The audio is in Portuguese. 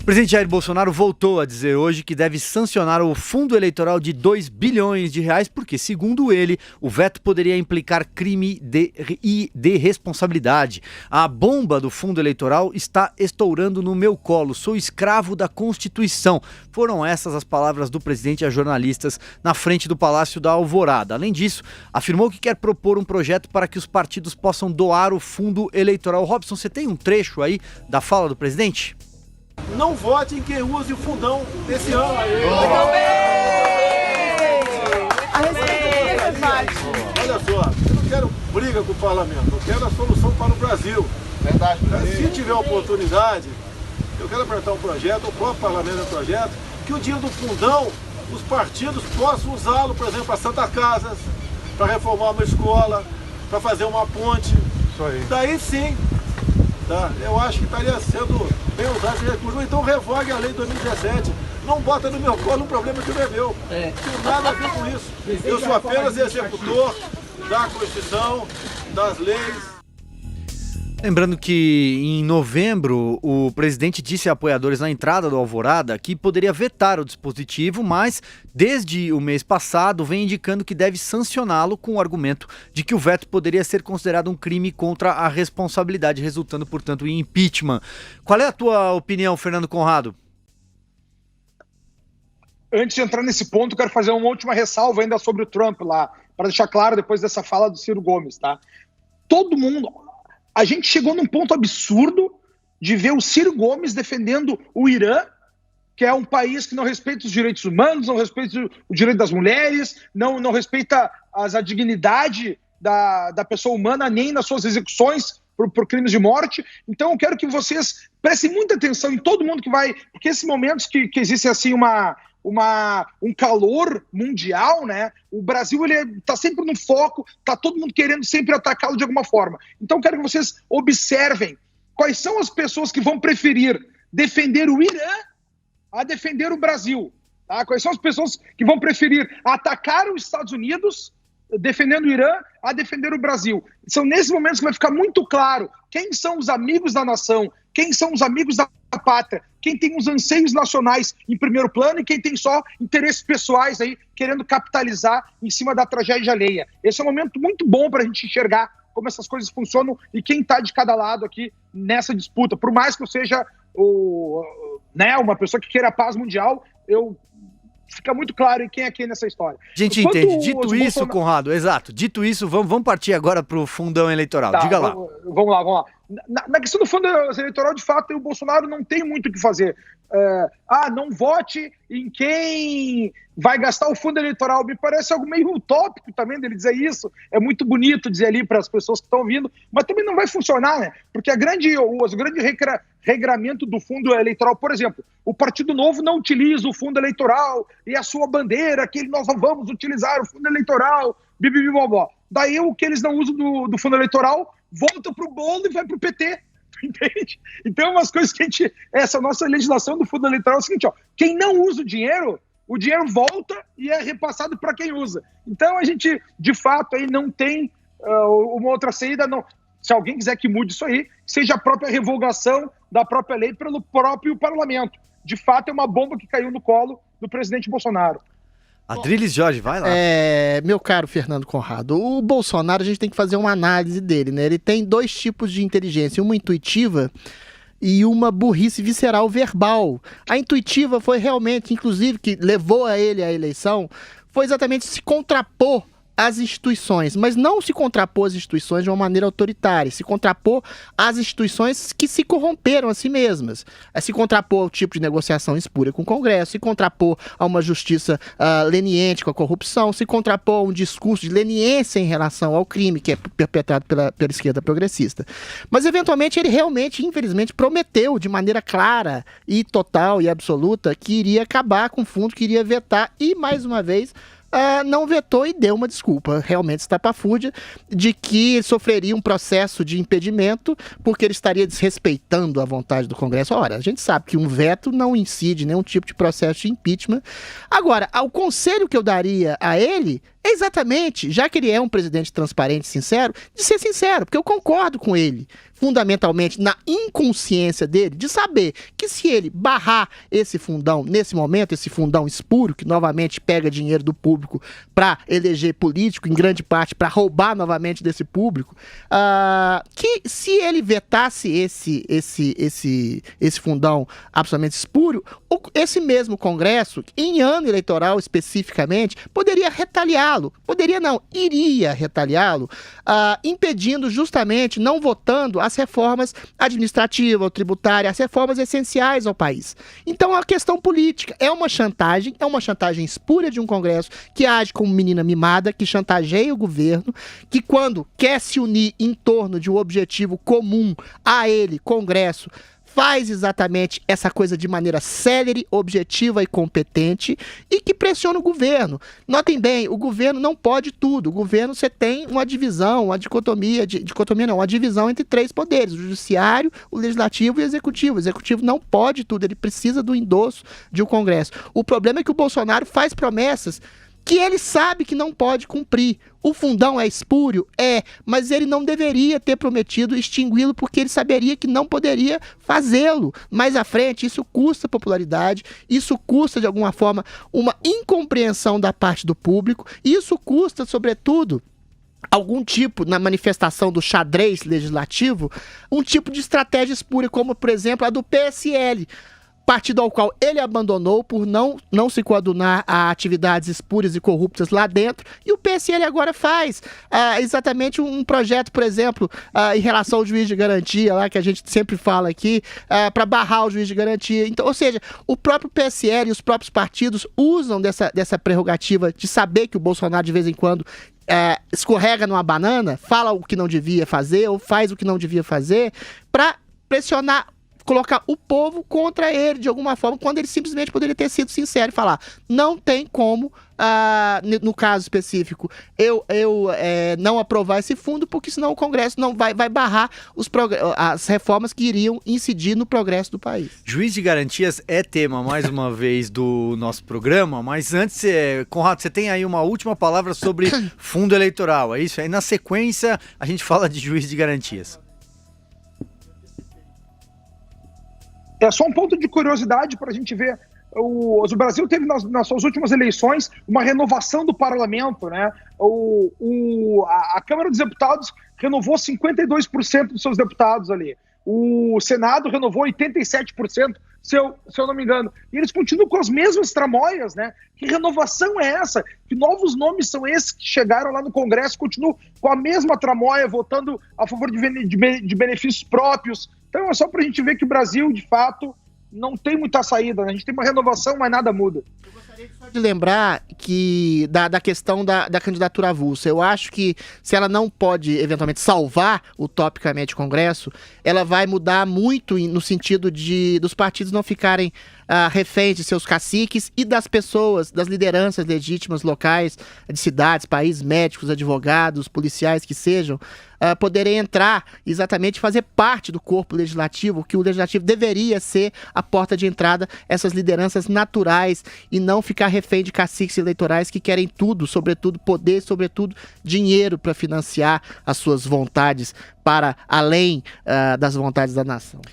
presidente Jair Bolsonaro voltou a dizer hoje que deve sancionar o fundo eleitoral de 2 bilhões de reais, porque, segundo ele, o veto poderia implicar crime de responsabilidade. A bomba do fundo eleitoral está estourando no meu colo. Sou escravo da Constituição. Foram essas as palavras do presidente a jornalistas na frente do Palácio da Alvorada. Além disso, afirmou que quer propor um projeto para que os partidos possam doar o fundo eleitoral. Robson, você tem um trecho aí da fala do presidente? Não vote em quem use o fundão desse ano. Olha só, eu não quero briga com o parlamento, eu quero a solução para o Brasil. Verdade. Se tiver oportunidade, eu quero apresentar um projeto, o próprio parlamento é um projeto, que o dinheiro do fundão, os partidos possam usá-lo, por exemplo, para Santa Casas, para reformar uma escola, para fazer uma ponte. Isso aí. Daí sim, tá? Eu acho que estaria sendo bem usado esse recurso. Então revogue a lei de 2017. Não bota no meu colo um problema que não é meu. Não tem nada a ver com isso. Eu sou apenas executor da Constituição, das leis. Lembrando que em novembro o presidente disse a apoiadores na entrada do Alvorada que poderia vetar o dispositivo, mas desde o mês passado vem indicando que deve sancioná-lo com o argumento de que o veto poderia ser considerado um crime contra a responsabilidade, resultando, portanto, em impeachment. Qual é a tua opinião, Fernando Conrado? Antes de entrar nesse ponto, quero fazer uma última ressalva ainda sobre o Trump lá, para deixar claro depois dessa fala do Ciro Gomes, tá? Todo mundo... A gente chegou num ponto absurdo de ver o Ciro Gomes defendendo o Irã, que é um país que não respeita os direitos humanos, não respeita o direito das mulheres, não respeita a dignidade da pessoa humana, nem nas suas execuções por crimes de morte. Então eu quero que vocês prestem muita atenção em todo mundo que vai... Porque esses momentos que existe assim um calor mundial, né? O Brasil está sempre no foco, está todo mundo querendo sempre atacá-lo de alguma forma. Então quero que vocês observem quais são as pessoas que vão preferir defender o Irã a defender o Brasil. Tá? Quais são as pessoas que vão preferir atacar os Estados Unidos defendendo o Irã a defender o Brasil. São nesses momentos que vai ficar muito claro quem são os amigos da nação, quem são os amigos da pátria, quem tem os anseios nacionais em primeiro plano e quem tem só interesses pessoais aí querendo capitalizar em cima da tragédia alheia. Esse é um momento muito bom para a gente enxergar como essas coisas funcionam e quem está de cada lado aqui nessa disputa. Por mais que eu seja uma pessoa que queira a paz mundial, fica muito claro em quem é quem nessa história. A gente entende. Dito isso, Conrado, exato. Dito isso, vamos partir agora para o fundão eleitoral. Tá, diga lá. Vamos lá. Na questão do fundo eleitoral, de fato, o Bolsonaro não tem muito o que fazer. Não vote em quem vai gastar o fundo eleitoral. Me parece algo meio utópico também dele dizer isso. É muito bonito dizer ali para as pessoas que estão ouvindo, mas também não vai funcionar, né? Porque o grande regramento do fundo eleitoral, por exemplo, o Partido Novo não utiliza o fundo eleitoral e a sua bandeira, que nós não vamos utilizar o fundo eleitoral, bibibibobó. Daí o que eles não usam do fundo eleitoral volta para o bolo e vai para o PT. Entende? Então, umas coisas que essa nossa legislação do fundo eleitoral é o seguinte, ó, quem não usa o dinheiro volta e é repassado para quem usa. Então, a gente, de fato, aí não tem uma outra saída. Não. Se alguém quiser que mude isso aí, seja a própria revogação da própria lei pelo próprio parlamento. De fato, é uma bomba que caiu no colo do presidente Bolsonaro. Adriles Jorge, vai lá. Meu caro Fernando Conrado, o Bolsonaro, a gente tem que fazer uma análise dele, né? Ele tem dois tipos de inteligência, uma intuitiva e uma burrice visceral verbal. A intuitiva foi realmente, inclusive, que levou a ele à eleição, foi exatamente se contrapor às instituições, mas não se contrapor às instituições de uma maneira autoritária, se contrapor às instituições que se corromperam a si mesmas, se contrapor ao tipo de negociação espúria com o Congresso, se contrapor a uma justiça leniente com a corrupção, se contrapor a um discurso de leniência em relação ao crime que é perpetrado pela esquerda progressista. Mas, eventualmente, ele realmente, infelizmente, prometeu de maneira clara e total e absoluta que iria acabar com o fundo, que iria vetar e, mais uma vez, não vetou e deu uma desculpa realmente estapafúrdia de que sofreria um processo de impedimento porque ele estaria desrespeitando a vontade do Congresso. Ora, a gente sabe que um veto não incide nenhum tipo de processo de impeachment. Agora, o conselho que eu daria a ele é exatamente, já que ele é um presidente transparente e sincero, de ser sincero, porque eu concordo com ele, fundamentalmente, na inconsciência dele, de saber que se ele barrar esse fundão, nesse momento, esse fundão espúrio, que novamente pega dinheiro do público para eleger político, em grande parte para roubar novamente desse público, que se ele vetasse esse fundão absolutamente espúrio, esse mesmo Congresso, em ano eleitoral especificamente, poderia retaliá-lo, poderia não, iria retaliá-lo, impedindo justamente, não votando as reformas administrativas, tributárias, as reformas essenciais ao país. Então, a questão política é uma chantagem espúria de um Congresso que age como menina mimada, que chantageia o governo, que quando quer se unir em torno de um objetivo comum a ele, Congresso, faz exatamente essa coisa de maneira célere, objetiva e competente e que pressiona o governo. Notem bem, o governo não pode tudo. O governo, você tem uma divisão, uma dicotomia não, uma divisão entre 3 poderes, o judiciário, o legislativo e o executivo. O executivo não pode tudo, ele precisa do endosso de um Congresso. O problema é que o Bolsonaro faz promessas que ele sabe que não pode cumprir. O fundão é espúrio? É, mas ele não deveria ter prometido extingui-lo porque ele saberia que não poderia fazê-lo. Mais à frente, isso custa popularidade, isso custa, de alguma forma, uma incompreensão da parte do público, e isso custa, sobretudo, algum tipo, na manifestação do xadrez legislativo, um tipo de estratégia espúria, como, por exemplo, a do PSL, partido ao qual ele abandonou por não se coadunar a atividades espúrias e corruptas lá dentro, e o PSL agora faz exatamente um projeto, por exemplo, em relação ao juiz de garantia, lá que a gente sempre fala aqui, para barrar o juiz de garantia. Então, ou seja, o próprio PSL e os próprios partidos usam dessa prerrogativa de saber que o Bolsonaro, de vez em quando, escorrega numa banana, fala o que não devia fazer ou faz o que não devia fazer, para pressionar, colocar o povo contra ele de alguma forma, quando ele simplesmente poderia ter sido sincero e falar, não tem como, no caso específico, eu não aprovar esse fundo, porque senão o Congresso não vai barrar as reformas que iriam incidir no progresso do país. Juiz de garantias é tema, mais uma vez, do nosso programa, mas antes, Conrado, você tem aí uma última palavra sobre fundo eleitoral, é isso? Aí na sequência a gente fala de juiz de garantias. É só um ponto de curiosidade para a gente ver. O Brasil teve nas suas últimas eleições uma renovação do parlamento, né? A Câmara dos Deputados renovou 52% dos seus deputados ali. O Senado renovou 87%, se eu não me engano. E eles continuam com as mesmas tramóias, né? Que renovação é essa? Que novos nomes são esses que chegaram lá no Congresso, continuam com a mesma tramóia, votando a favor de benefícios próprios. Então é só para a gente ver que o Brasil, de fato, não tem muita saída, né? A gente tem uma renovação, mas nada muda. Eu gostaria só de lembrar que da questão da candidatura avulsa. Eu acho que se ela não pode, eventualmente, salvar utopicamente o Congresso, ela vai mudar muito no sentido dos partidos não ficarem reféns de seus caciques e das pessoas, das lideranças legítimas locais, de cidades, países, médicos, advogados, policiais que sejam, poderem entrar, exatamente fazer parte do corpo legislativo, que o legislativo deveria ser a porta de entrada, essas lideranças naturais, e não ficar refém de caciques eleitorais que querem tudo, sobretudo poder, sobretudo dinheiro para financiar as suas vontades para além das vontades da nação.